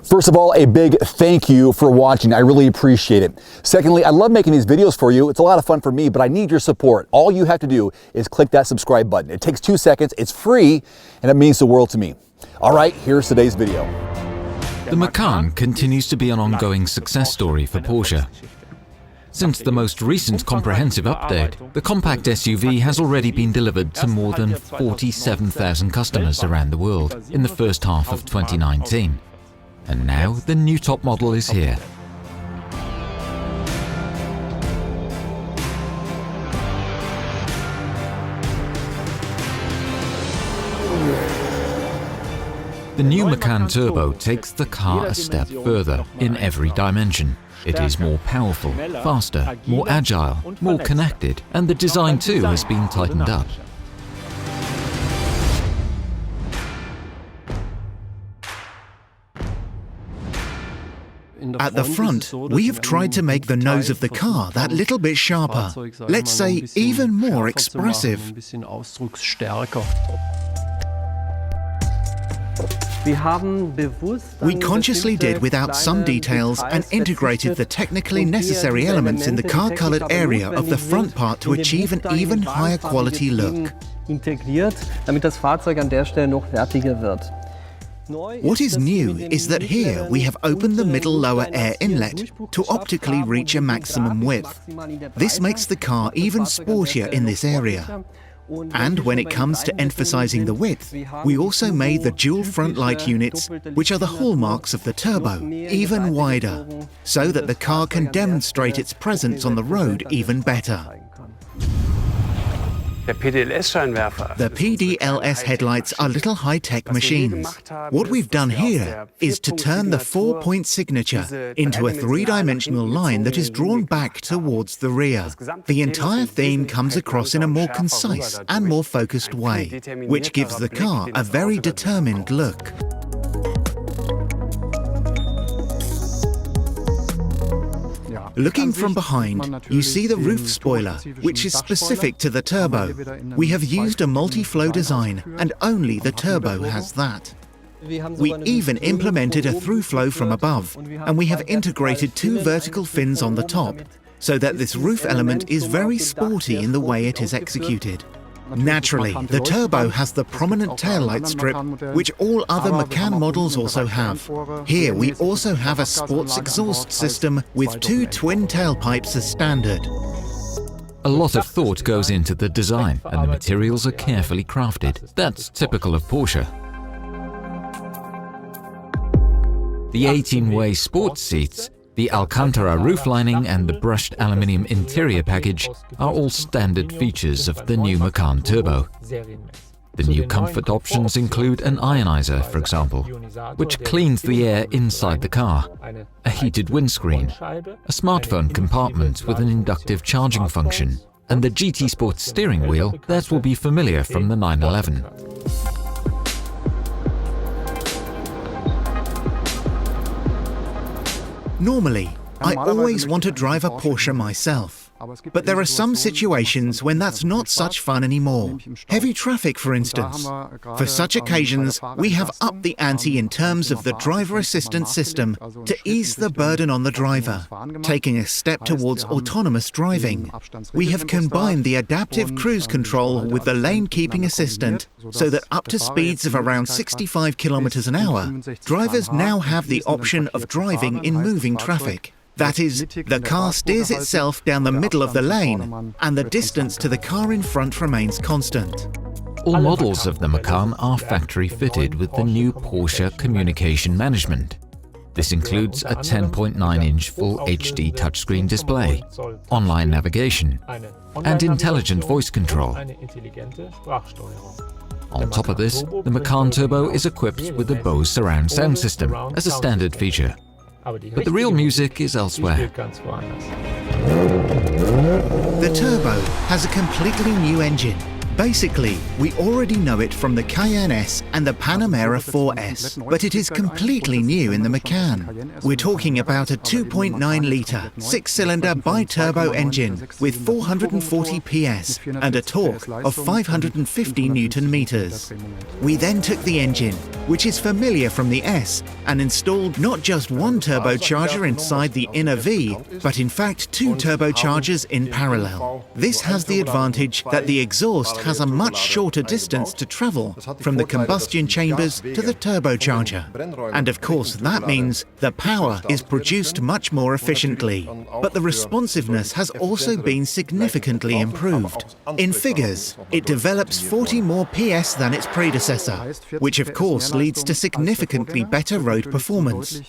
First of all, a big thank you for watching. I really appreciate it. Secondly, I love making these videos for you. It's a lot of fun for me, but I need your support. All you have to do is click that subscribe button. It takes 2 seconds, it's free, and it means the world to me. All right, here's today's video. The Macan continues to be an ongoing success story for Porsche. Since the most recent comprehensive update, the compact SUV has already been delivered to more than 47,000 customers around the world in the first half of 2019. And now the new top model is here. The new Macan Turbo takes the car a step further in every dimension. It is more powerful, faster, more agile, more connected, and the design too has been tightened up. At the front, we have tried to make the nose of the car that little bit sharper, let's say even more expressive. We consciously did without some details and integrated the technically necessary elements in the car-colored area of the front part to achieve an even higher quality look. What is new is that here we have opened the middle lower air inlet to optically reach a maximum width. This makes the car even sportier in this area. And when it comes to emphasizing the width, we also made the dual front light units, which are the hallmarks of the turbo, even wider, so that the car can demonstrate its presence on the road even better. The PDLS headlights are little high-tech machines. What we've done here is to turn the 4-point signature into a 3-dimensional line that is drawn back towards the rear. The entire theme comes across in a more concise and more focused way, which gives the car a very determined look. Looking from behind, you see the roof spoiler, which is specific to the turbo. We have used a multi-flow design, and only the turbo has that. We even implemented a through-flow from above, and we have integrated 2 vertical fins on the top, so that this roof element is very sporty in the way it is executed. Naturally, the turbo has the prominent taillight strip, which all other Macan models also have. Here we also have a sports exhaust system with 2 twin tailpipes as standard. A lot of thought goes into the design, and the materials are carefully crafted. That's typical of Porsche. The 18-way sports seats, the Alcantara roof lining and the brushed aluminium interior package are all standard features of the new Macan Turbo. The new comfort options include an ionizer, for example, which cleans the air inside the car, a heated windscreen, a smartphone compartment with an inductive charging function, and the GT Sport steering wheel that will be familiar from the 911. Normally, I always want to drive a Porsche myself. But there are some situations when that's not such fun anymore. Heavy traffic, for instance. For such occasions, we have upped the ante in terms of the driver assistance system to ease the burden on the driver, taking a step towards autonomous driving. We have combined the adaptive cruise control with the lane-keeping assistant so that up to speeds of around 65 kilometers an hour, drivers now have the option of driving in moving traffic. That is, the car steers itself down the middle of the lane, and the distance to the car in front remains constant. All models of the Macan are factory-fitted with the new Porsche Communication Management. This includes a 10.9-inch Full HD touchscreen display, online navigation, and intelligent voice control. On top of this, the Macan Turbo is equipped with a Bose surround sound system as a standard feature. But the real music is elsewhere. The Turbo has a completely new engine, Basically, we already know it from the Cayenne S and the Panamera 4S, but it is completely new in the Macan. We're talking about a 2.9-litre, 6-cylinder bi-turbo engine with 440 PS and a torque of 550 Newton-meters. We then took the engine, which is familiar from the S, and installed not just one turbocharger inside the inner V, but in fact 2 turbochargers in parallel. This has the advantage that the exhaust has a much shorter distance to travel from the combustion chambers to the turbocharger. And of course that means the power is produced much more efficiently. But the responsiveness has also been significantly improved. In figures, it develops 40 more PS than its predecessor, which of course leads to significantly better road performance.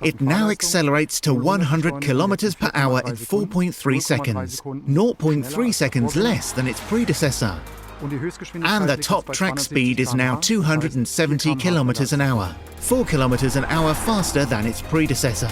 It now accelerates to 100 kilometers per hour in 4.3 seconds, 0.3 seconds less than its predecessor. And the top track speed is now 270 kilometers an hour, 4 kilometers an hour faster than its predecessor.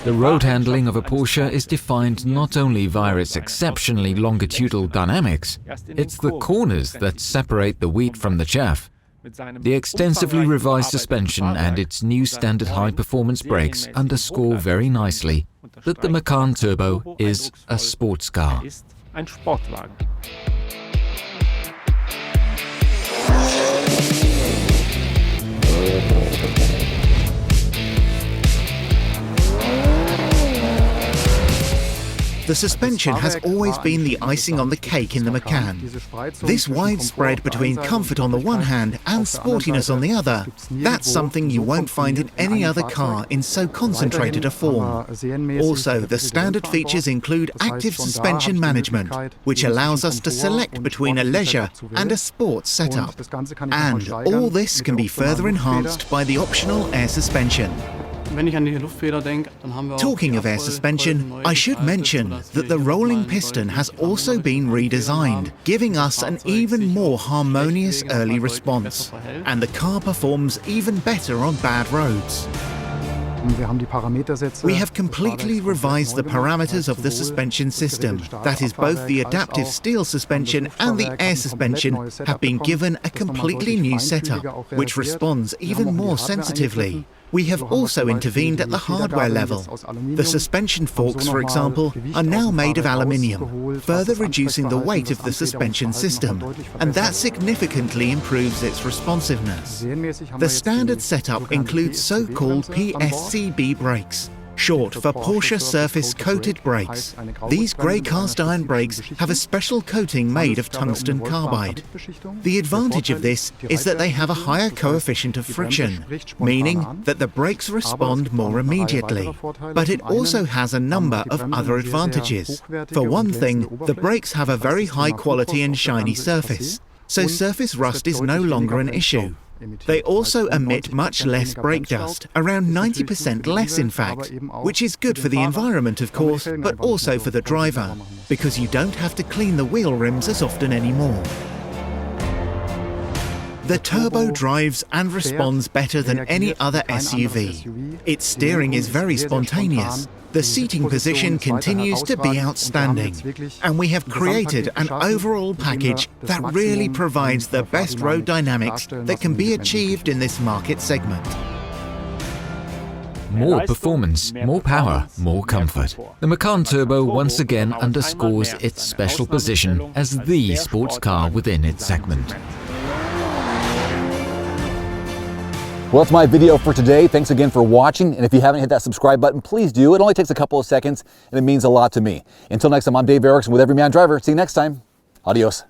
The road handling of a Porsche is defined not only via its exceptionally longitudinal dynamics, it's the corners that separate the wheat from the chaff. The extensively revised suspension and its new standard high-performance brakes underscore very nicely that the Macan Turbo is a sports car. The suspension has always been the icing on the cake in the Macan. This wide spread between comfort on the one hand and sportiness on the other, that's something you won't find in any other car in so concentrated a form. Also, the standard features include active suspension management, which allows us to select between a leisure and a sports setup. And all this can be further enhanced by the optional air suspension. Talking of air suspension, I should mention that the rolling piston has also been redesigned, giving us an even more harmonious early response, and the car performs even better on bad roads. We have completely revised the parameters of the suspension system. That is, both the adaptive steel suspension and the air suspension have been given a completely new setup, which responds even more sensitively. We have also intervened at the hardware level. The suspension forks, for example, are now made of aluminium, further reducing the weight of the suspension system, and that significantly improves its responsiveness. The standard setup includes so-called PSCB brakes, short for Porsche Surface Coated Brakes. These grey cast iron brakes have a special coating made of tungsten carbide. The advantage of this is that they have a higher coefficient of friction, meaning that the brakes respond more immediately. But it also has a number of other advantages. For one thing, the brakes have a very high quality and shiny surface, so surface rust is no longer an issue. They also emit much less brake dust, around 90% less in fact, which is good for the environment of course, but also for the driver, because you don't have to clean the wheel rims as often anymore. The Turbo drives and responds better than any other SUV. Its steering is very spontaneous. The seating position continues to be outstanding, and we have created an overall package that really provides the best road dynamics that can be achieved in this market segment. More performance, more power, more comfort. The Macan Turbo once again underscores its special position as the sports car within its segment. Well, that's my video for today. Thanks again for watching. And if you haven't hit that subscribe button, please do. It only takes a couple of seconds and it means a lot to me. Until next time, I'm Dave Erickson with Everyman Driver. See you next time. Adios.